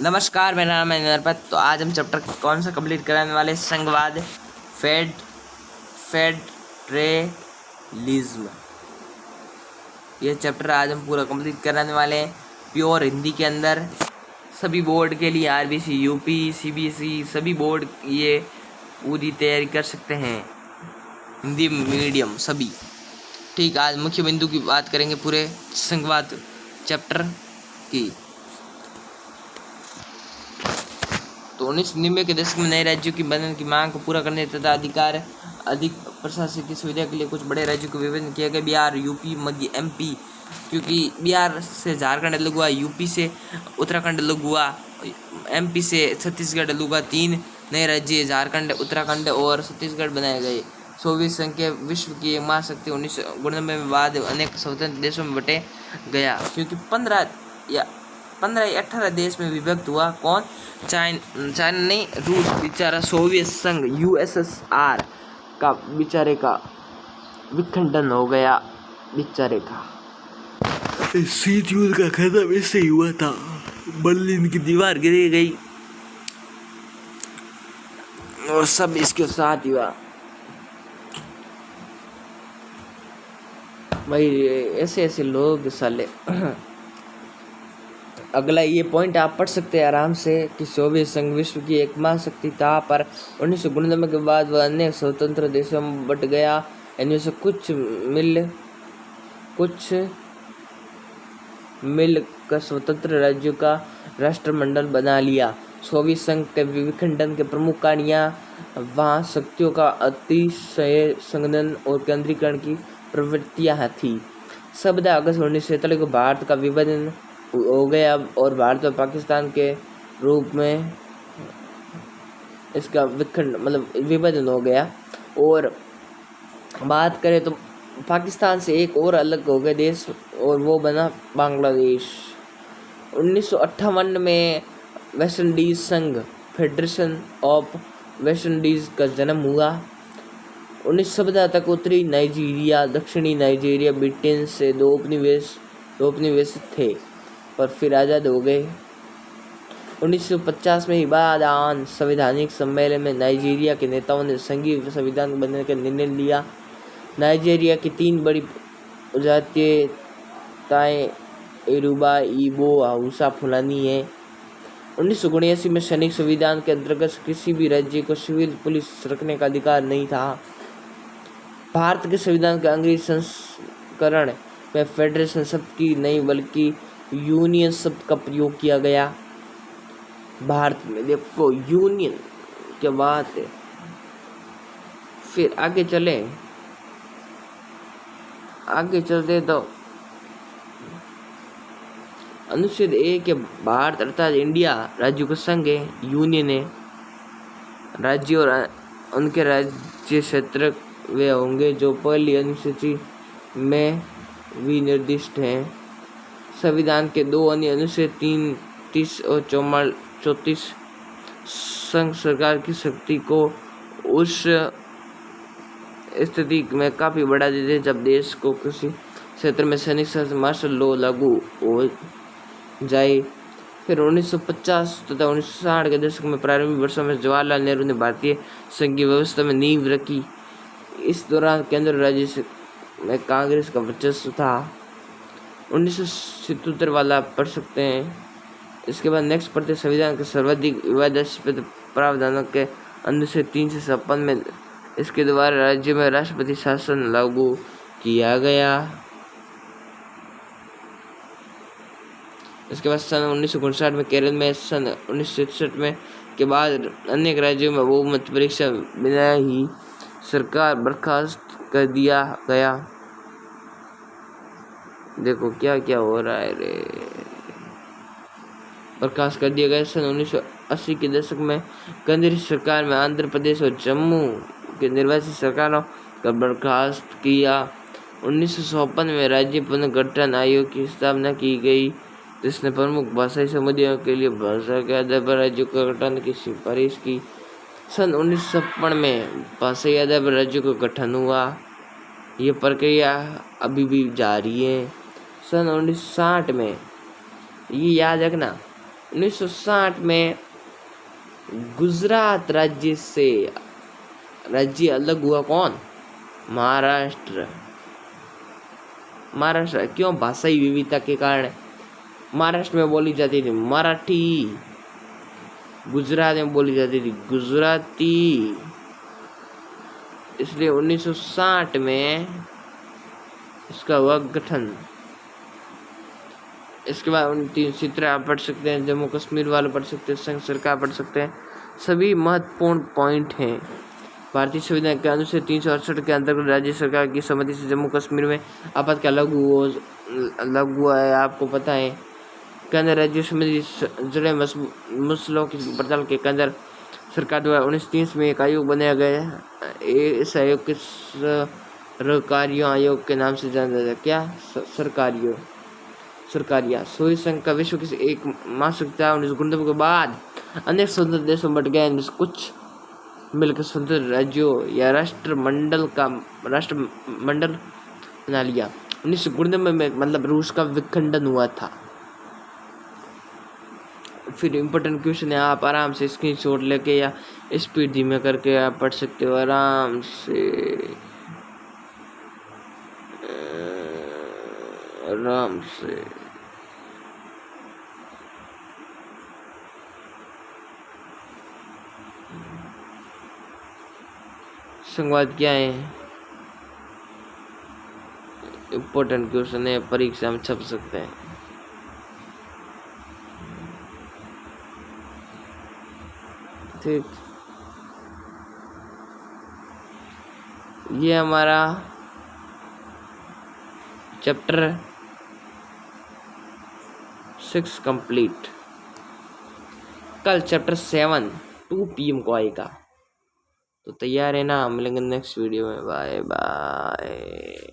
नमस्कार, मेरा नाम है नरपत। तो आज हम चैप्टर कौन सा कंप्लीट कराने वाले? संघवाद, फेडरेलिज्म। ये चैप्टर आज हम पूरा कंप्लीट कराने वाले हैं प्योर हिंदी के अंदर। सभी बोर्ड के लिए आरबीसी, यूपी, सीबीएसई सभी बोर्ड ये पूरी तैयारी कर सकते हैं, हिंदी मीडियम सभी। ठीक, आज मुख्य बिंदु की बात करेंगे पूरे संघवाद चैप्टर की। तो 1990 के दशक में नए राज्यों की बनने की मांग को पूरा करने तथा अधिक प्रशासकीय सुविधा के लिए कुछ बड़े राज्यों को विभाजन किया गया। बिहार, यूपी, मध्य एमपी, क्योंकि बिहार से झारखंड अलग हुआ, यूपी से उत्तराखंड अलग हुआ, एमपी से छत्तीसगढ़ अलग हुआ। 3 नए राज्य झारखंड, उत्तराखंड और छत्तीसगढ़ बनाए गए। सोवियत संघ के विश्व की महाशक्ति 1999 में बाद अनेक स्वतंत्र देशों में बटे गया, क्योंकि 15 या 18 देश में विभक्त हुआ। कौन? चाइना नहीं, रूस बेचारा, सोवियत संघ यूएसएसआर का बेचारे का विखंडन हो गया। बेचारे का शीत युद्ध का खत्म इससे ही हुआ था। बर्लिन की दीवार गिरी गई और सब इसके साथ हुआ। भाई ऐसे ऐसे लोग साले। अगला ये पॉइंट आप पढ़ सकते हैं आराम से कि सोवियत संघ विश्व की एक महाशक्ति था, पर 1999 के बाद वह अन्य स्वतंत्र देशों में बट गया। इनमें से कुछ मिलकर स्वतंत्र राज्यों का राष्ट्रमंडल बना लिया। सोवियत संघ के विखंडन के प्रमुख कारणियाँ वहाँ शक्तियों का अतिशय संघनन और केंद्रीकरण की प्रवृत्तियाँ थी। 17 अगस्त 1947 को भारत का विभाजन हो गया और भारत और पाकिस्तान के रूप में इसका विभाजन हो गया। और बात करें तो पाकिस्तान से एक और अलग हो गया देश और वो बना बांग्लादेश। 1958 में वेस्ट इंडीज संघ, फेडरेशन ऑफ वेस्ट इंडीज का जन्म हुआ। 1917 तक उत्तरी नाइजीरिया, दक्षिणी नाइजीरिया ब्रिटेन से दो उपनिवेश थे, पर फिर आज़ाद हो गए। 1950 में इबादान संवैधानिक सम्मेलन में नाइजीरिया के नेताओं ने संघीय संविधान बनने का निर्णय लिया। नाइजीरिया की 3 बड़ी जातीयताएं योरुबा, इबो, हाउसा, फुलानी हैं। 1979 में सैनिक संविधान के अंतर्गत किसी भी राज्य को सिविल पुलिस रखने का अधिकार नहीं था। भारत के संविधान के अंग्रेजी संस्करण में फेडरेशन शब्द की नहीं बल्कि यूनियन शब्द का प्रयोग किया गया। भारत में देखो यूनियन क्या बात है। फिर आगे चलते तो अनुच्छेद 1 के भारत अर्थात इंडिया राज्यों का संघ है, यूनियन है। राज्य और उनके राज्य क्षेत्र वे होंगे जो पहली अनुसूची में विनिर्दिष्ट हैं। संविधान के 2 अन्य अनुच्छेद 33 और 34 संघ सरकार की शक्ति को उस स्थिति में काफी बढ़ा देते जब देश को किसी क्षेत्र में सैनिक शासन मार्शल लॉ लागू हो जाए। फिर 1950 तथा 1960 के दशक में प्रारंभिक वर्षों में जवाहरलाल नेहरू ने भारतीय संघीय व्यवस्था में नींव रखी। इस दौरान केंद्र राज्य में कांग्रेस का वर्चस्व था। 1977 वाला पढ़ सकते हैं। इसके बाद नेक्स्ट पढ़ते संविधान के सर्वाधिक विवादास्पद प्रावधानों के अनुच्छेद 356 में इसके द्वारा राज्य में राष्ट्रपति शासन लागू किया गया। इसके बाद सन 1959 में केरल में, सन 1967 में के बाद अनेक राज्यों में बहुमत परीक्षा बिना ही सरकार बर्खास्त कर दिया गया। देखो क्या क्या हो रहा है रे। बर्खास्त कर दिया गया। सन 1980 के दशक में केंद्रीय सरकार में आंध्र प्रदेश और जम्मू के निर्वाचित सरकारों का बर्खास्त किया। 1956 में राज्य पुनर्गठन आयोग की स्थापना की गई, जिसने प्रमुख भाषाई समुदायों के लिए भाषा के आधार पर राज्यों का गठन की सिफारिश की। सन 1956 में भाषाई आधार पर राज्यों का गठन हुआ। ये प्रक्रिया अभी भी जारी है। सन 1960 में, ये याद रखना, 1960 में गुजरात राज्य अलग हुआ। कौन? महाराष्ट्र। महाराष्ट्र क्यों? भाषाई विविधता के कारण। महाराष्ट्र में बोली जाती थी मराठी, गुजरात में बोली जाती थी गुजराती, इसलिए 1960 में इसका हुआ गठन। इसके बाद 29 चित्र आप पढ़ सकते हैं, जम्मू कश्मीर वाले पढ़ सकते हैं, संघ सरकार पढ़ सकते हैं। सभी महत्वपूर्ण पॉइंट हैं। भारतीय संविधान के अनुच्छेद 368 के अंतर्गत राज्य सरकार की सहमति से जम्मू कश्मीर में आपातकाल लागू हुआ है, आपको पता है। केंद्र राज्य समिति जुड़े मसलों की पड़ताल के केंद्र सरकार द्वारा 1930 में एक आयोग बनाया गया है। इस आयोग के सरकारियों आयोग के नाम से जाना जाता है। क्या? सरकारिया। सोई संघ का विश्व की एक महाशक्ति 1949 के बाद अनेक स्वतंत्र देशों में बट गए, इनमें से कुछ मिलकर स्वतंत्र राज्यों या राष्ट्रमंडल बना लिया। 1949 में मतलब रूस का विखंडन हुआ था। फिर इम्पोर्टेंट क्वेश्चन है, आप आराम से स्क्रीनशॉट लेके या स्पीड धीमे करके आप पढ़ सकते हो आराम से। संवाद क्या है? इम्पोर्टेंट क्वेश्चन है, परीक्षा में छप सकते हैं। ठीक, ये हमारा चैप्टर 6 कंप्लीट। कल चैप्टर 7 2 PM को आएगा, तो तैयार है ना? मिलेंगे नेक्स्ट वीडियो में। Bye bye.